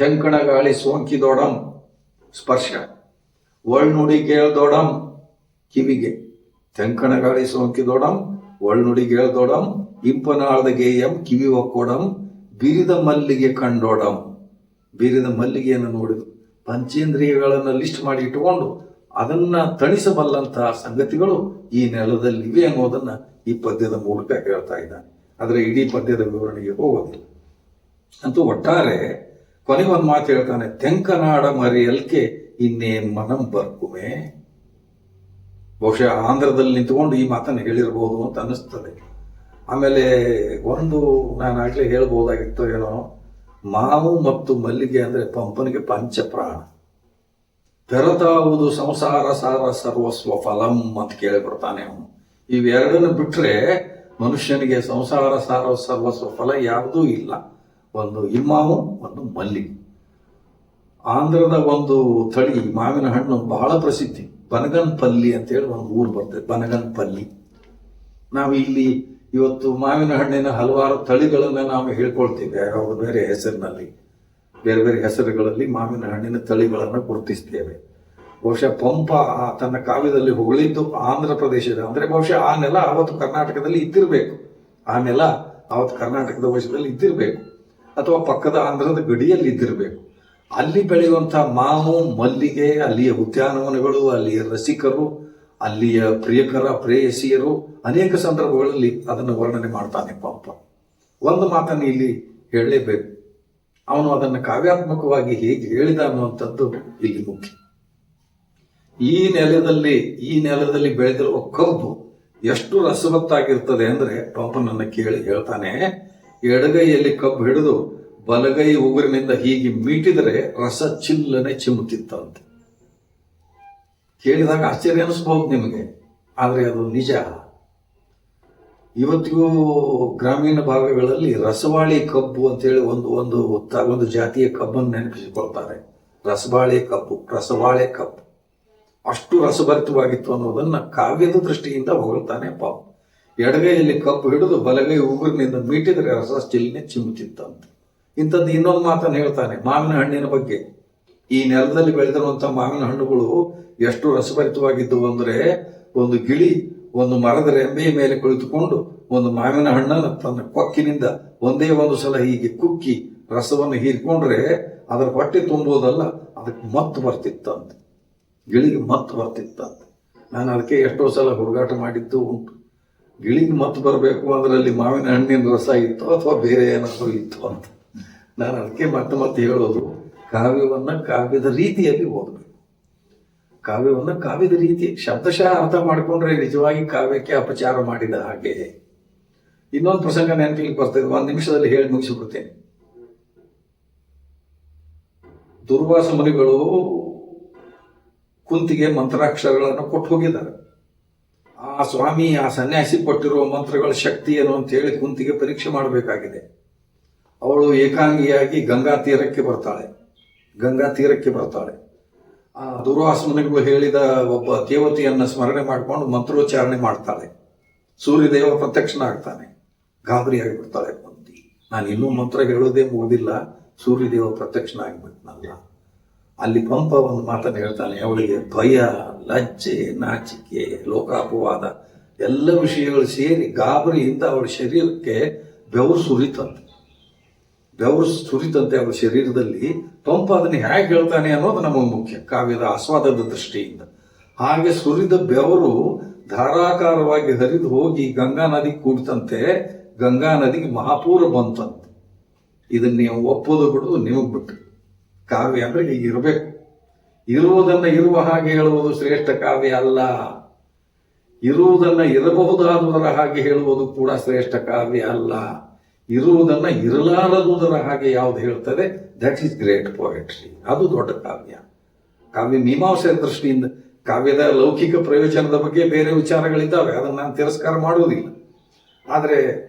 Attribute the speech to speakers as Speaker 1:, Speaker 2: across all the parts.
Speaker 1: ತೆಂಕಣ ಗಾಳಿ ಸೋಂಕಿದೊಡಂ ಸ್ಪರ್ಶ, ಒಳ್ನುಡಿ ಕೇಳ್ದೊಡಂ ಕಿವಿಗೆ. ತೆಂಕಣ ಗಾಳಿ ಸೋಂಕಿದೊಡಂ ಒಳ್ನುಡಿ ಕೇಳ್ದೊಡಂ ಇಂಪನಾಳದ ಗೇಯಂ ಕಿವಿ ಒಕ್ಕೊಡಂ ಬಿರಿದ ಮಲ್ಲಿಗೆ ಕಂಡೊಡಂ. ಬಿರಿದ ಮಲ್ಲಿಗೆಯನ್ನು ನೋಡಿದು ಪಂಚೇಂದ್ರಿಯಗಳನ್ನು ಲಿಸ್ಟ್ ಮಾಡಿ ಇಟ್ಟುಕೊಂಡು ಅದನ್ನ ತಣಿಸಬಲ್ಲಂತಹ ಸಂಗತಿಗಳು ಈ ನೆಲದಲ್ಲಿ ಇವೆ ಅನ್ನೋದನ್ನ ಈ ಪದ್ಯದ ಮೂಲಕ ಹೇಳ್ತಾ ಇದ್ದಾನೆ. ಆದರೆ ಇಡೀ ಪದ್ಯದ ವಿವರಣೆಗೆ ಹೋಗೋದಿಲ್ಲ. ಅಂತೂ ಒಟ್ಟಾರೆ ಕೊನೆಗೆ ಒಂದು ಮಾತು ಹೇಳ್ತಾನೆ, ತೆಂಕನಾಡ ಮರೆಯಲ್ಕೆ ಇನ್ನೇ ಮನಂ ಬರ್ಕುಮೆ. ಬಹುಶಃ ಆಂಧ್ರದಲ್ಲಿ ನಿಂತುಕೊಂಡು ಈ ಮಾತನ್ನು ಹೇಳಿರಬಹುದು ಅಂತ ಅನ್ನಿಸ್ತದೆ. ಆಮೇಲೆ ಒಂದು ನಾನಾಗಲೇ ಹೇಳ್ಬೋದಾಗಿತ್ತು ಏನೋ, ಮಾವು ಮತ್ತು ಮಲ್ಲಿಗೆ ಅಂದ್ರೆ ಪಂಪನಿಗೆ ಪಂಚಪ್ರಾಣ. ಬೆರತಾವುದು ಸಂಸಾರ ಸಾರ ಸರ್ವಸ್ವ ಫಲಂ ಅಂತ ಕೇಳಿಬಿಡ್ತಾನೆ ಅವನು. ಇವೆರಡನ್ನು ಬಿಟ್ರೆ ಮನುಷ್ಯನಿಗೆ ಸಂಸಾರ ಸಾರ ಸರ್ವಸ್ವ ಫಲ ಯಾವುದೂ ಇಲ್ಲ. ಒಂದು ಇಮ್ಮಾವು, ಒಂದು ಮಲ್ಲಿಗೆ. ಆಂಧ್ರದ ಒಂದು ತಳಿ ಮಾವಿನ ಹಣ್ಣು ಬಹಳ ಪ್ರಸಿದ್ಧಿ. ಬನಗನ್ಪಲ್ಲಿ ಅಂತೇಳಿ ಒಂದು ಊರು ಬರ್ತದೆ, ಬನಗನ್ಪಲ್ಲಿ. ನಾವು ಇಲ್ಲಿ ಇವತ್ತು ಮಾವಿನ ಹಣ್ಣಿನ ಹಲವಾರು ತಳಿಗಳನ್ನು ನಾವು ಹೇಳ್ಕೊಳ್ತೀವಿ, ಯಾವ್ಯಾವ ಬೇರೆ ಹೆಸರಿನಲ್ಲಿ, ಬೇರೆ ಬೇರೆ ಹೆಸರುಗಳಲ್ಲಿ ಮಾವಿನ ಹಣ್ಣಿನ ತಳಿಗಳನ್ನು ಗುರುತಿಸ್ತೇವೆ. ಬಹುಶಃ ಪಂಪ ತನ್ನ ಕಾವ್ಯದಲ್ಲಿ ಹೊಗಳಿದ್ದು ಆಂಧ್ರ ಪ್ರದೇಶದ, ಅಂದ್ರೆ ಬಹುಶಃ ಆ ನೆಲ ಅವತ್ತು ಕರ್ನಾಟಕದಲ್ಲಿ ಇದ್ದಿರಬೇಕು, ಆ ನೆಲ ಅವತ್ತು ಕರ್ನಾಟಕದ ವಶದಲ್ಲಿ ಇದ್ದಿರಬೇಕು, ಅಥವಾ ಪಕ್ಕದ ಆಂಧ್ರದ ಗಡಿಯಲ್ಲಿ ಇದ್ದಿರಬೇಕು. ಅಲ್ಲಿ ಬೆಳೆಯುವಂತಹ ಮಾವು, ಮಲ್ಲಿಗೆ, ಅಲ್ಲಿಯ ಉದ್ಯಾನವನಗಳು, ಅಲ್ಲಿಯ ರಸಿಕರು, ಅಲ್ಲಿಯ ಪ್ರಿಯಕರ ಪ್ರೇಯಸಿಯರು ಅನೇಕ ಸಂದರ್ಭಗಳಲ್ಲಿ ಅದನ್ನು ವರ್ಣನೆ ಮಾಡ್ತಾನೆ ಪಂಪ. ಒಂದು ಮಾತನ್ನು ಇಲ್ಲಿ ಹೇಳಲೇಬೇಕು, ಅವನು ಅದನ್ನು ಕಾವ್ಯಾತ್ಮಕವಾಗಿ ಹೇಗೆ ಹೇಳಿದ ಅನ್ನುವಂಥದ್ದು ಇಲ್ಲಿ ಮುಖ್ಯ. ಈ ನೆಲದಲ್ಲಿ ಬೆಳೆದಿರುವ ಕಬ್ಬು ಎಷ್ಟು ರಸವತ್ತಾಗಿರ್ತದೆ ಅಂದ್ರೆ ಪಂಪನನ್ನ ಕೇಳಿ ಹೇಳ್ತಾನೆ, ಎಡಗೈಯಲ್ಲಿ ಕಬ್ಬು ಹಿಡಿದು ಬಲಗೈ ಉಗುರಿನಿಂದ ಹೀಗೆ ಮೀಟಿದರೆ ರಸ ಚಿಲ್ಲನೆ ಚಿಮ್ಮುತ್ತಿತ್ತಂತೆ. ಕೇಳಿದಾಗ ಆಶ್ಚರ್ಯ ಅನಿಸ್ಬಹುದು ನಿಮಗೆ, ಆದರೆ ಅದು ನಿಜ. ಇವತ್ತಿಗೂ ಗ್ರಾಮೀಣ ಭಾಗಗಳಲ್ಲಿ ರಸವಾಳಿ ಕಬ್ಬು ಅಂತೇಳಿ ಒಂದು ಜಾತಿಯ ಕಬ್ಬನ್ನು ನೆನಪಿಸಿಕೊಳ್ತಾರೆ. ರಸವಾಳೆ ಕಬ್ಬು ಅಷ್ಟು ರಸಭರಿತವಾಗಿತ್ತು ಅನ್ನೋದನ್ನ ಕಾವ್ಯದ ದೃಷ್ಟಿಯಿಂದ ಹೊಗಳ್ತಾನೆ ಪಾಪ. ಎಡಗೈಯಲ್ಲಿ ಕಬ್ಬು ಹಿಡಿದು ಬಲಗೈ ಉಗುರಿನಿಂದ ಮೀಟಿದರೆ ರಸ ಚಿಲ್ಲನೆ ಚಿಮ್ಮುತ್ತಿತ್ತಂತೆ. ಇಂಥದ್ದು ಇನ್ನೊಂದು ಮಾತನ್ನು ಹೇಳ್ತಾನೆ ಮಾವಿನ ಹಣ್ಣಿನ ಬಗ್ಗೆ. ಈ ನೆಲದಲ್ಲಿ ಬೆಳೆದಿರುವಂತಹ ಮಾವಿನ ಹಣ್ಣುಗಳು ಎಷ್ಟು ರಸಭರಿತವಾಗಿದ್ದವು ಅಂದ್ರೆ, ಒಂದು ಗಿಳಿ ಒಂದು ಮರದ ರೆಂಬೆಯ ಮೇಲೆ ಕುಳಿತುಕೊಂಡು ಒಂದು ಮಾವಿನ ಹಣ್ಣನ್ನು ತನ್ನ ಕೊಕ್ಕಿನಿಂದ ಒಂದೇ ಒಂದು ಸಲ ಹೀಗೆ ಕುಕ್ಕಿ ರಸವನ್ನು ಹೀರಿಕೊಂಡ್ರೆ ಅದರ ಹೊಟ್ಟೆ ತುಂಬುವುದಲ್ಲ, ಅದಕ್ಕೆ ಮತ್ತು ಬರ್ತಿತ್ತಂತೆ, ಗಿಳಿಗೆ ಮತ್ತು ಬರ್ತಿತ್ತಂತೆ. ನಾನು ಅದಕ್ಕೆ ಎಷ್ಟೋ ಸಲ ಹುಡುಗಾಟ ಮಾಡಿದ್ದು ಉಂಟು. ಗಿಳಿಗೆ ಮತ್ತು ಬರಬೇಕು ಅಂದ್ರೆ ಅಲ್ಲಿ ಮಾವಿನ ಹಣ್ಣಿನ ರಸ ಇತ್ತು ಅಥವಾ ಬೇರೆ ಏನಾದರೂ ಇತ್ತು ಅಂತ. ನಾನು ಅದಕ್ಕೆ ಮತ್ತೆ ಹೇಳೋದು, ಕಾವ್ಯವನ್ನ ಕಾವ್ಯದ ರೀತಿಯಲ್ಲಿ ಓದಬೇಕು. ಕಾವ್ಯವನ್ನ ಕಾವ್ಯದ ರೀತಿ ಶಬ್ದಶಃ ಅರ್ಥ ಮಾಡಿಕೊಂಡ್ರೆ ನಿಜವಾಗಿ ಕಾವ್ಯಕ್ಕೆ ಅಪಚಾರ ಮಾಡಿದ ಹಾಗೆ. ಇನ್ನೊಂದು ಪ್ರಸಂಗ ನೆನಪಿಗೆ ಬರ್ತದೆ, ಒಂದು ನಿಮಿಷದಲ್ಲಿ ಹೇಳಿ ಮುಗಿಸಿಬಿಡ್ತೇನೆ. ದುರ್ವಾಸ ಮುನಿಗಳು ಕುಂತಿಗೆ ಮಂತ್ರಾಕ್ಷರಗಳನ್ನು ಕೊಟ್ಟು ಹೋಗಿದ್ದಾರೆ. ಆ ಸ್ವಾಮಿ, ಆ ಸನ್ಯಾಸಿ ಕೊಟ್ಟಿರುವ ಮಂತ್ರಗಳ ಶಕ್ತಿ ಏನು ಅಂತ ಹೇಳಿ ಕುಂತಿಗೆ ಪರೀಕ್ಷೆ ಮಾಡಬೇಕಾಗಿದೆ. ಅವಳು ಏಕಾಂಗಿಯಾಗಿ ಗಂಗಾ ತೀರಕ್ಕೆ ಬರ್ತಾಳೆ. ಆ ದುರ್ವಾಸ ಮುನಿಗಳು ಹೇಳಿದ ಒಬ್ಬ ದೇವತೆಯನ್ನ ಸ್ಮರಣೆ ಮಾಡಿಕೊಂಡು ಮಂತ್ರೋಚ್ಚಾರಣೆ ಮಾಡ್ತಾಳೆ. ಸೂರ್ಯದೇವ ಪ್ರತ್ಯಕ್ಷನಾಗ್ತಾನೆ. ಗಾಬರಿಯಾಗಿ ಬಿಡ್ತಾಳೆ ಕುಂತಿ. ನಾನು ಇನ್ನೂ ಮಂತ್ರ ಹೇಳೋದೇ ಮುಗಿದಿಲ್ಲ, ಸೂರ್ಯದೇವ ಪ್ರತ್ಯಕ್ಷನಾಗಿಬಿಟ್ನಲ್ಲ. ಅಲ್ಲಿ ಪಂಪ ಒಂದು ಮಾತನ್ನು ಹೇಳ್ತಾನೆ, ಅವಳಿಗೆ ಭಯ, ಲಜ್ಜೆ, ನಾಚಿಕೆ, ಲೋಕಾಪವಾದ ಎಲ್ಲ ವಿಷಯಗಳು ಸೇರಿ ಗಾಬರಿಯಿಂದ ಅವಳ ಶರೀರಕ್ಕೆ ಬೆವರು ಸುರಿತಂತೆ ಅವಳ ಶರೀರದಲ್ಲಿ. ಪಂಪ ಅದನ್ನು ಹೇಗೆ ಹೇಳ್ತಾನೆ ಅನ್ನೋದು ನಮಗೆ ಮುಖ್ಯ ಕಾವ್ಯದ ಆಸ್ವಾದದ ದೃಷ್ಟಿಯಿಂದ. ಹಾಗೆ ಸುರಿದ ಬೆವರು ಧಾರಾಕಾರವಾಗಿ ಹರಿದು ಹೋಗಿ ಗಂಗಾ ನದಿ ಕೂಡ್ತಂತೆ. ಗಂಗಾ ನದಿಗೆ ಮಹಾಪೂರ ಬಂತಂತೆ. ಇದನ್ನ ನೀವು ಒಪ್ಪೋದು ಬಿಡೋದು ನಿಮಗೆ ಬಿಟ್ಟು. ಕಾವ್ಯ ಅಂದ್ರೆ ಈಗ ಇರಬೇಕು. ಇರುವುದನ್ನ ಇರುವ ಹಾಗೆ ಹೇಳುವುದು ಶ್ರೇಷ್ಠ ಕಾವ್ಯ ಅಲ್ಲ. ಇರುವುದನ್ನ ಇರಬಹುದಾದುದರ ಹಾಗೆ ಹೇಳುವುದು ಕೂಡ ಶ್ರೇಷ್ಠ ಕಾವ್ಯ ಅಲ್ಲ. ಇರುವುದನ್ನ ಇರಲಾರದುದರ ಹಾಗೆ ಯಾವುದು ಹೇಳ್ತದೆ, ದಟ್ ಈಸ್ ಗ್ರೇಟ್ ಪೊಯೆಟ್ರಿ. ಅದು ದೊಡ್ಡ ಕಾವ್ಯ. ಕಾವ್ಯ ಮೀಮಾಂಸೆಯ ದೃಷ್ಟಿಯಿಂದ ಕಾವ್ಯದ ಲೌಕಿಕ ಪ್ರಯೋಜನದ ಬಗ್ಗೆ ಬೇರೆ ವಿಚಾರಗಳಿದ್ದಾವೆ, ಅದನ್ನು ನಾನು ತಿರಸ್ಕಾರ ಮಾಡುವುದಿಲ್ಲ. ಆದರೆ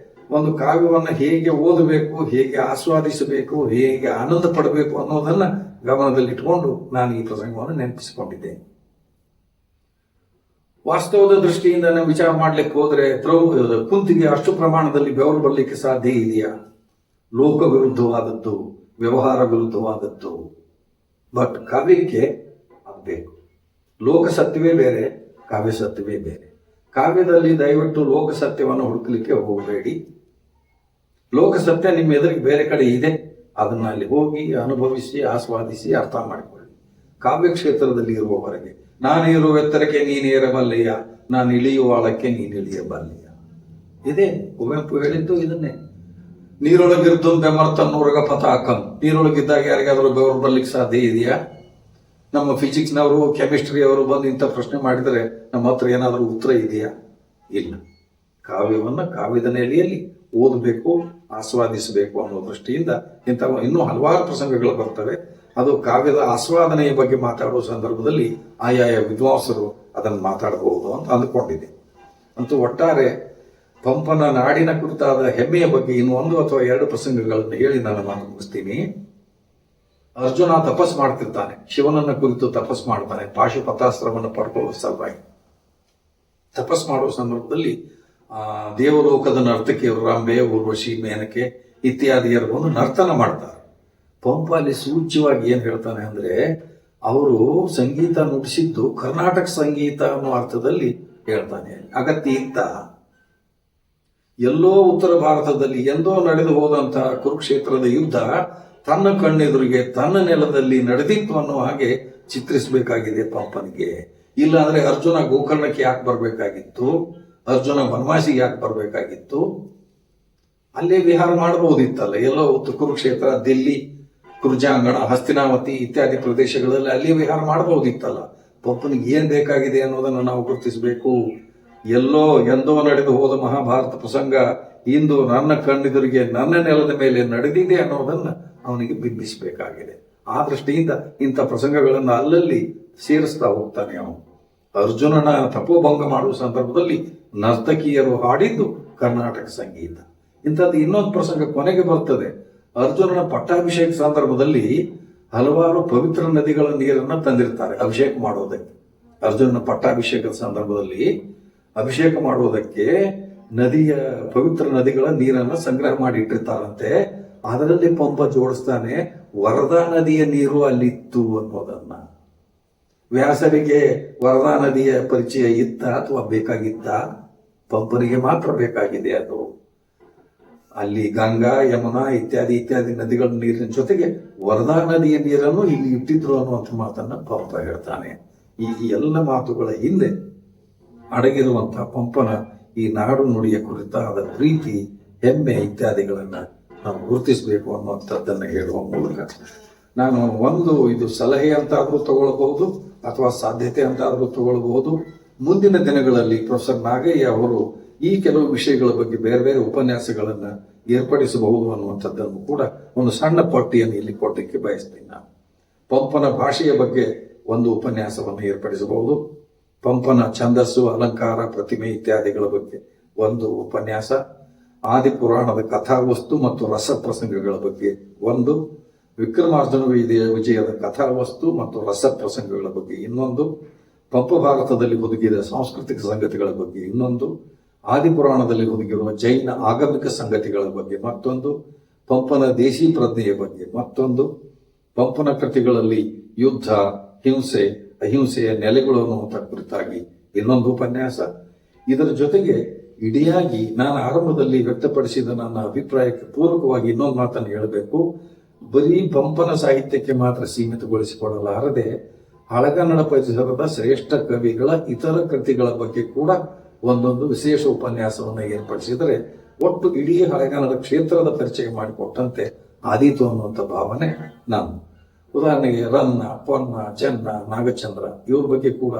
Speaker 1: ಒಂದು ಕಾವ್ಯವನ್ನು ಹೇಗೆ ಓದಬೇಕು, ಹೇಗೆ ಆಸ್ವಾದಿಸಬೇಕು, ಹೇಗೆ ಆನಂದ ಪಡಬೇಕು ಅನ್ನೋದನ್ನ ಗಮನದಲ್ಲಿಟ್ಟುಕೊಂಡು ನಾನು ಈ ಪ್ರಸಂಗವನ್ನು ನೆನಪಿಸಿಕೊಂಡಿದ್ದೇನೆ. ವಾಸ್ತವದ ದೃಷ್ಟಿಯಿಂದ ನಾವು ವಿಚಾರ ಮಾಡ್ಲಿಕ್ಕೆ ಹೋದ್ರೆ ಕುಂತಿಗೆ ಅಷ್ಟು ಪ್ರಮಾಣದಲ್ಲಿ ಬೆವರು ಬರಲಿಕ್ಕೆ ಸಾಧ್ಯ ಇದೆಯಾ? ಲೋಕ ವಿರುದ್ಧವಾದದ್ದು, ವ್ಯವಹಾರ ವಿರುದ್ಧವಾದದ್ದು. ಬಟ್ ಕಾವ್ಯಕ್ಕೆ ಅದು ಬೇಕು. ಲೋಕಸತ್ಯವೇ ಬೇರೆ, ಕಾವ್ಯ ಸತ್ಯವೇ ಬೇರೆ. ಕಾವ್ಯದಲ್ಲಿ ದಯವಿಟ್ಟು ಲೋಕಸತ್ಯವನ್ನು ಹುಡುಕಲಿಕ್ಕೆ ಹೋಗಬೇಡಿ. ಲೋಕಸತ್ಯ ನಿಮ್ಮ ಎದುರಿಗೆ ಬೇರೆ ಕಡೆ ಇದೆ, ಅದನ್ನ ಅಲ್ಲಿ ಹೋಗಿ ಅನುಭವಿಸಿ ಆಸ್ವಾದಿಸಿ ಅರ್ಥ ಮಾಡಿಕೊಳ್ಳಿ. ಕಾವ್ಯ ಕ್ಷೇತ್ರದಲ್ಲಿ ಇರುವವರೆಗೆ ನಾನು ಇರುವ ಎತ್ತರಕ್ಕೆ ನೀನು ಏರಬಲ್ಲೆಯ, ನಾನು ಇಳಿಯುವ ಆಳಕ್ಕೆ ನೀನು ಇಳಿಯಬಲ್ಲೆಯ. ಇದೇ ಕುವೆಂಪು ಹೇಳಿದ್ದು ಇದನ್ನೇ. ನೀರೊಳಗಿರ್ದು ಬೆಮರ್ತನ್ನೂರಗ ಪತಾಕಂ. ನೀರೊಳಗಿದ್ದಾಗ ಯಾರಿಗಾದ್ರೂ ಬೆವರು ಬರ್ಲಿಕ್ಕೆ ಸಾಧ್ಯ ಇದೆಯಾ? ನಮ್ಮ ಫಿಸಿಕ್ಸ್ನವರು ಕೆಮಿಸ್ಟ್ರಿ ಅವರು ಬಂದು ಇಂಥ ಪ್ರಶ್ನೆ ಮಾಡಿದರೆ ನಮ್ಮ ಹತ್ರ ಏನಾದರೂ ಉತ್ತರ ಇದೆಯಾ? ಇಲ್ಲ. ಕಾವ್ಯವನ್ನು ಕಾವ್ಯದ ನೆಲೆಯಲ್ಲಿ ಓದಬೇಕು, ಆಸ್ವಾದಿಸಬೇಕು ಅನ್ನೋ ದೃಷ್ಟಿಯಿಂದ ಇಂಥ ಇನ್ನೂ ಹಲವಾರು ಪ್ರಸಂಗಗಳು ಬರ್ತವೆ. ಅದು ಕಾವ್ಯದ ಆಸ್ವಾದನೆಯ ಬಗ್ಗೆ ಮಾತಾಡುವ ಸಂದರ್ಭದಲ್ಲಿ ಆಯಾಯ ವಿದ್ವಾಂಸರು ಅದನ್ನು ಮಾತಾಡಬಹುದು ಅಂತ ಅಂದುಕೊಂಡಿದೆ. ಅಂತೂ ಒಟ್ಟಾರೆ ಪಂಪನ ನಾಡಿನ ಕುರಿತಾದ ಹೆಮ್ಮೆಯ ಬಗ್ಗೆ ಇನ್ನು 1 ಅಥವಾ 2 ಪ್ರಸಂಗಗಳನ್ನು ಹೇಳಿ ನಾನು ಮಾತು ಮುಗಿಸ್ತೀನಿ. ಅರ್ಜುನ ತಪಸ್ ಮಾಡ್ತಿರ್ತಾನೆ, ಶಿವನನ್ನ ಕುರಿತು ತಪಸ್ ಮಾಡ್ತಾನೆ, ಪಾಶುಪತಾಸ್ತ್ರವನ್ನು ಪಡ್ಕೊಳ್ಳೋ ಸಲುವಾಗಿ. ತಪಸ್ ಮಾಡುವ ಸಂದರ್ಭದಲ್ಲಿ ದೇವಲೋಕದ ನರ್ತಕಿಯರು ರಂಬೆ, ಊರ್ವಶಿ, ಮೇನಕೆ ಇತ್ಯಾದಿಯರು ಒಂದು ನರ್ತನ ಮಾಡ್ತಾರೆ. ಪಂಪ ಅಲ್ಲಿ ಸೂಚ್ಯವಾಗಿ ಏನ್ ಹೇಳ್ತಾನೆ ಅಂದ್ರೆ, ಅವರು ಸಂಗೀತ ನುಡಿಸಿದ್ದು ಕರ್ನಾಟಕ ಸಂಗೀತ ಅನ್ನೋ ಅರ್ಥದಲ್ಲಿ ಹೇಳ್ತಾನೆ. ಅಗತ್ಯ ಇತ್ತ. ಎಲ್ಲೋ ಉತ್ತರ ಭಾರತದಲ್ಲಿ ಎಂದೋ ನಡೆದು ಹೋದಂತಹ ಕುರುಕ್ಷೇತ್ರದ ಯುದ್ಧ ತನ್ನ ಕಣ್ಣೆದುರಿಗೆ ತನ್ನ ನೆಲದಲ್ಲಿ ನಡೆದಿತ್ತು ಅನ್ನೋ ಹಾಗೆ ಚಿತ್ರಿಸಬೇಕಾಗಿದೆ ಪಂಪನಿಗೆ. ಇಲ್ಲ ಅಂದ್ರೆ ಅರ್ಜುನ ಗೋಕರ್ಣಕ್ಕೆ ಯಾಕೆ ಬರಬೇಕಾಗಿತ್ತು? ಅರ್ಜುನ ವನವಾಸಿಗೆ ಯಾಕೆ ಬರಬೇಕಾಗಿತ್ತು? ಅಲ್ಲೇ ವಿಹಾರ ಮಾಡಬಹುದಿತ್ತಲ್ಲ. ಎಲ್ಲೋ ಕುರುಕ್ಷೇತ್ರ, ದಿಲ್ಲಿ, ಕುರ್ಜಾಂಗಣ, ಹಸ್ತಿನಾವತಿ ಇತ್ಯಾದಿ ಪ್ರದೇಶಗಳಲ್ಲಿ ಅಲ್ಲಿ ವಿಹಾರ ಮಾಡಬಹುದಿತ್ತಲ್ಲ. ಪಂಪನಿಗೆ ಏನ್ ಬೇಕಾಗಿದೆ ಅನ್ನೋದನ್ನು ನಾವು ಗುರುತಿಸಬೇಕು. ಎಲ್ಲೋ ಎಂದೋ ನಡೆದು ಹೋದ ಮಹಾಭಾರತ ಪ್ರಸಂಗ ಇಂದು ನನ್ನ ಕಣ್ಣೆದುರಿಗೆ ನನ್ನ ನೆಲದ ಮೇಲೆ ನಡೆದಿದೆ ಅನ್ನೋದನ್ನ ಅವನಿಗೆ ಬಿಂಬಿಸಬೇಕಾಗಿದೆ. ಆ ದೃಷ್ಟಿಯಿಂದ ಇಂಥ ಪ್ರಸಂಗಗಳನ್ನು ಅಲ್ಲಲ್ಲಿ ಸೇರಿಸ್ತಾ ಹೋಗ್ತಾನೆ ಅವನು. ಅರ್ಜುನನ ತಪೋಭಂಗ ಮಾಡುವ ಸಂದರ್ಭದಲ್ಲಿ ನರ್ತಕಿಯರು ಹಾಡಿದ್ದು ಕರ್ನಾಟಕ ಸಂಗೀತ. ಇಂಥದ್ದು ಇನ್ನೊಂದು ಪ್ರಸಂಗ ಕೊನೆಗೆ ಬರ್ತದೆ. ಅರ್ಜುನನ ಪಟ್ಟಾಭಿಷೇಕ ಸಂದರ್ಭದಲ್ಲಿ ಹಲವಾರು ಪವಿತ್ರ ನದಿಗಳ ನೀರನ್ನ ತಂದಿರ್ತಾರೆ ಅಭಿಷೇಕ ಮಾಡೋದಕ್ಕೆ. ಅರ್ಜುನನ ಪಟ್ಟಾಭಿಷೇಕದ ಸಂದರ್ಭದಲ್ಲಿ ಅಭಿಷೇಕ ಮಾಡುವುದಕ್ಕೆ ಪವಿತ್ರ ನದಿಗಳ ನೀರನ್ನ ಸಂಗ್ರಹ ಮಾಡಿ ಇಟ್ಟಿರ್ತಾರಂತೆ. ಅದರಲ್ಲಿ ಪಂಪ ಜೋಡಿಸ್ತಾನೆ, ವರದಾ ನದಿಯ ನೀರು ಅಲ್ಲಿತ್ತು ಅನ್ನೋದನ್ನ. ವ್ಯಾಸರಿಗೆ ವರದಾ ನದಿಯ ಪರಿಚಯ ಇತ್ತ ಅಥವಾ ಬೇಕಾಗಿತ್ತ? ಪಂಪನಿಗೆ ಮಾತ್ರ ಬೇಕಾಗಿದೆ ಅದು. ಅಲ್ಲಿ ಗಂಗಾ, ಯಮುನಾ ಇತ್ಯಾದಿ ಇತ್ಯಾದಿ ನದಿಗಳ ನೀರಿನ ಜೊತೆಗೆ ವರದಾ ನದಿಯ ನೀರನ್ನು ಇಲ್ಲಿ ಇಟ್ಟಿದ್ರು ಅನ್ನುವಂಥ ಮಾತನ್ನ ಪಂಪ ಹೇಳ್ತಾನೆ. ಈ ಎಲ್ಲ ಮಾತುಗಳ ಹಿಂದೆ ಅಡಗಿರುವಂತಹ ಪಂಪನ ಈ ನಾಡು ನುಡಿಯ ಕುರಿತಾದ ಪ್ರೀತಿ, ಹೆಮ್ಮೆ ಇತ್ಯಾದಿಗಳನ್ನ ನಾವು ಗುರುತಿಸಬೇಕು ಅನ್ನುವಂಥದ್ದನ್ನು ಹೇಳುವ ಮೂಲಕ ನಾನು ಇದು ಸಲಹೆ ಅಂತಾದ್ರೂ ತಗೊಳ್ಬಹುದು ಅಥವಾ ಸಾಧ್ಯತೆ ಅಂತಾದ್ರೂ ತಗೊಳ್ಬಹುದು. ಮುಂದಿನ ದಿನಗಳಲ್ಲಿ ಪ್ರೊಫೆಸರ್ ನಾಗಯ್ಯ ಅವರು ಈ ಕೆಲವು ವಿಷಯಗಳ ಬಗ್ಗೆ ಬೇರೆ ಬೇರೆ ಉಪನ್ಯಾಸಗಳನ್ನ ಏರ್ಪಡಿಸಬಹುದು ಅನ್ನುವಂಥದ್ದನ್ನು ಕೂಡ ಒಂದು ಸಣ್ಣ ಪಟ್ಟಿಯನ್ನು ಇಲ್ಲಿ ಕೊಡಲಿಕ್ಕೆ ಬಯಸ್ತೀನಿ. ನಾನು ಪಂಪನ ಭಾಷೆಯ ಬಗ್ಗೆ ಒಂದು ಉಪನ್ಯಾಸವನ್ನು ಏರ್ಪಡಿಸಬಹುದು. ಪಂಪನ ಛಂದಸ್ಸು, ಅಲಂಕಾರ, ಪ್ರತಿಮೆ ಇತ್ಯಾದಿಗಳ ಬಗ್ಗೆ ಒಂದು ಉಪನ್ಯಾಸ. ಆದಿಪುರಾಣದ ಕಥಾವಸ್ತು ಮತ್ತು ರಸಪ್ರಸಂಗಗಳ ಬಗ್ಗೆ ಒಂದು. ವಿಕ್ರಮಾರ್ಜುನ ವಿಜಯದ ಕಥಾವಸ್ತು ಮತ್ತು ರಸಪ್ರಸಂಗಗಳ ಬಗ್ಗೆ ಇನ್ನೊಂದು. ಪಂಪ ಭಾರತದಲ್ಲಿ ಹುದುಗಿದ ಸಾಂಸ್ಕೃತಿಕ ಸಂಗತಿಗಳ ಬಗ್ಗೆ ಇನ್ನೊಂದು. ಆದಿಪುರಾಣದಲ್ಲಿ ಹುದುಗಿರುವ ಜೈನ ಆಗಮಿಕ ಸಂಗತಿಗಳ ಬಗ್ಗೆ ಮತ್ತೊಂದು. ಪಂಪನ ದೇಶಿ ಪ್ರಜ್ಞೆಯ ಬಗ್ಗೆ ಮತ್ತೊಂದು. ಪಂಪನ ಕೃತಿಗಳಲ್ಲಿ ಯುದ್ಧ, ಹಿಂಸೆ, ಅಹಿಂಸೆಯ ನೆಲೆಗಳು ಅನ್ನುವಂಥ ಕುರಿತಾಗಿ ಇನ್ನೊಂದು ಉಪನ್ಯಾಸ. ಇದರ ಜೊತೆಗೆ ಇಡಿಯಾಗಿ ನಾನು ಆರಂಭದಲ್ಲಿ ವ್ಯಕ್ತಪಡಿಸಿದ ನನ್ನ ಅಭಿಪ್ರಾಯಕ್ಕೆ ಪೂರಕವಾಗಿ ಇನ್ನೊಂದು ಮಾತನ್ನು ಹೇಳಬೇಕು. ಬರೀ ಪಂಪನ ಸಾಹಿತ್ಯಕ್ಕೆ ಮಾತ್ರ ಸೀಮಿತಗೊಳಿಸಿಕೊಳ್ಳಲಾರದೆ ಹಳಗನ್ನಡ ಪರಿಸರದ ಶ್ರೇಷ್ಠ ಕವಿಗಳ ಇತರ ಕೃತಿಗಳ ಬಗ್ಗೆ ಕೂಡ ಒಂದೊಂದು ವಿಶೇಷ ಉಪನ್ಯಾಸವನ್ನು ಏರ್ಪಡಿಸಿದರೆ ಒಟ್ಟು ಇಡೀ ಹಳಗನ್ನಡ ಕ್ಷೇತ್ರದ ಪರಿಚಯ ಮಾಡಿಕೊಟ್ಟಂತೆ ಆದೀತು ಅನ್ನುವಂಥ ಭಾವನೆ ನಾನು. ಉದಾಹರಣೆಗೆ ರನ್ನ, ಪೊನ್ನ, ಚೆನ್ನ, ನಾಗಚಂದ್ರ ಇವ್ರ ಬಗ್ಗೆ ಕೂಡ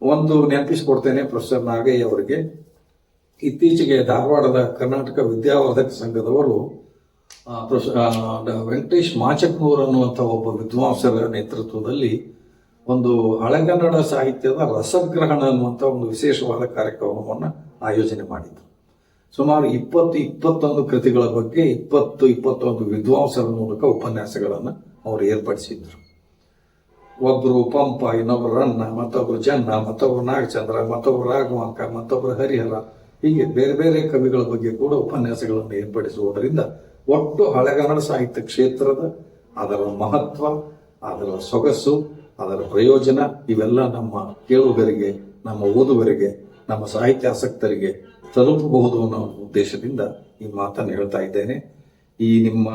Speaker 1: ಒಂದು ನೆನಪಿಸಿಕೊಡ್ತೇನೆ. ಪ್ರೊಫೆಸರ್ ನಾಗಯ್ಯ ಅವರಿಗೆ ಇತ್ತೀಚೆಗೆ ಧಾರವಾಡದ ಕರ್ನಾಟಕ ವಿದ್ಯಾವರ್ಧಕ ಸಂಘದವರು ವೆಂಕಟೇಶ್ ಮಾಚಕ್ನೂರ್ ಅನ್ನುವಂಥ ಒಬ್ಬ ವಿದ್ವಾಂಸರ ನೇತೃತ್ವದಲ್ಲಿ ಒಂದು ಹಳೆಗನ್ನಡ ಸಾಹಿತ್ಯದ ರಸಗ್ರಹಣ ಅನ್ನುವಂಥ ಒಂದು ವಿಶೇಷವಾದ ಕಾರ್ಯಕ್ರಮವನ್ನು ಆಯೋಜನೆ ಮಾಡಿದ್ರು. ಸುಮಾರು 20-21 ಕೃತಿಗಳ ಬಗ್ಗೆ 20-21 ವಿದ್ವಾಂಸರ ಮೂಲಕ ಉಪನ್ಯಾಸಗಳನ್ನು ಅವರು ಏರ್ಪಡಿಸಿದ್ರು. ಒಬ್ಬರು ಪಂಪ, ಇನ್ನೊಬ್ಬರು ರನ್ನ, ಮತ್ತೊಬ್ಬರು ಚೆನ್ನ, ಮತ್ತೊಬ್ಬರು ನಾಗಚಂದ್ರ, ಮತ್ತೊಬ್ಬರು ರಾಘವಾಂಕ, ಮತ್ತೊಬ್ಬರು ಹರಿಹರ, ಹೀಗೆ ಬೇರೆ ಬೇರೆ ಕವಿಗಳ ಬಗ್ಗೆ ಕೂಡ ಉಪನ್ಯಾಸಗಳನ್ನು ಏರ್ಪಡಿಸುವುದರಿಂದ ಒಟ್ಟು ಹಳೆಗನ್ನಡ ಸಾಹಿತ್ಯ ಕ್ಷೇತ್ರದ ಅದರ ಮಹತ್ವ, ಅದರ ಸೊಗಸು, ಅದರ ಪ್ರಯೋಜನ ಇವೆಲ್ಲ ನಮ್ಮ ಕೇಳುಗರಿಗೆ, ನಮ್ಮ ಓದುಗರಿಗೆ, ನಮ್ಮ ಸಾಹಿತ್ಯಾಸಕ್ತರಿಗೆ ತಲುಪಬಹುದು ಅನ್ನೋ ಉದ್ದೇಶದಿಂದ ಈ ಮಾತನ್ನು ಹೇಳ್ತಾ ಇದ್ದೇನೆ. ಈ ನಿಮ್ಮ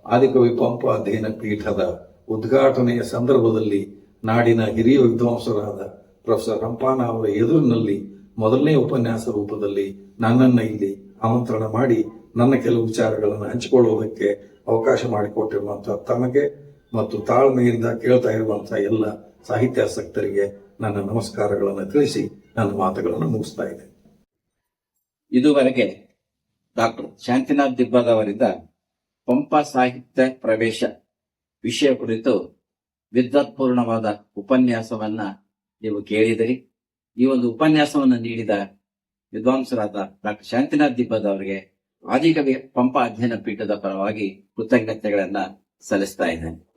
Speaker 1: ಆದಿಕವಿ ಪಂಪ ಅಧ್ಯಯನ ಪೀಠದ ಉದ್ಘಾಟನೆಯ ಸಂದರ್ಭದಲ್ಲಿ ನಾಡಿನ ಹಿರಿಯ ವಿದ್ವಾಂಸರಾದ ಪ್ರೊಫೆಸರ್ ರಂಪಾನ ಅವರ ಎದುರಿನಲ್ಲಿ ಮೊದಲನೇ ಉಪನ್ಯಾಸ ರೂಪದಲ್ಲಿ ನನ್ನನ್ನು ಇಲ್ಲಿ ಆಮಂತ್ರಣ ಮಾಡಿ ನನ್ನ ಕೆಲವು ವಿಚಾರಗಳನ್ನು ಹಂಚಿಕೊಳ್ಳುವುದಕ್ಕೆ ಅವಕಾಶ ಮಾಡಿಕೊಟ್ಟಿರುವಂತಹ ತಮಗೆ ಮತ್ತು ತಾಳ್ಮೆಯಿಂದ ಕೇಳ್ತಾ ಇರುವಂತಹ ಎಲ್ಲ ಸಾಹಿತ್ಯಾಸಕ್ತರಿಗೆ ನನ್ನ ನಮಸ್ಕಾರಗಳನ್ನು ತಿಳಿಸಿ ನನ್ನ ಮಾತುಗಳನ್ನು ಮುಗಿಸ್ತಾ ಇದ್ದೇನೆ.
Speaker 2: ಇದುವರೆಗೆ ಡಾಕ್ಟರ್ ಶಾಂತಿನಾಥ್ ದಿಬ್ಬದ ಅವರಿಂದ ಪಂಪ ಸಾಹಿತ್ಯ ಪ್ರವೇಶ ವಿಷಯ ಕುರಿತು ವಿದ್ವತ್ಪೂರ್ಣವಾದ ಉಪನ್ಯಾಸವನ್ನ ನೀವು ಕೇಳಿದಿರಿ. ಈ ಒಂದು ಉಪನ್ಯಾಸವನ್ನು ನೀಡಿದ ವಿದ್ವಾಂಸರಾದ ಡಾಕ್ಟರ್ ಶಾಂತಿನಾಥ್ ದಿಬ್ಬದ ಅವರಿಗೆ ಆದಿಕವಿ ಪಂಪ ಅಧ್ಯಯನ ಪೀಠದ ಪರವಾಗಿ ಕೃತಜ್ಞತೆಗಳನ್ನ ಸಲ್ಲಿಸ್ತಾ ಇದ್ದೇನೆ.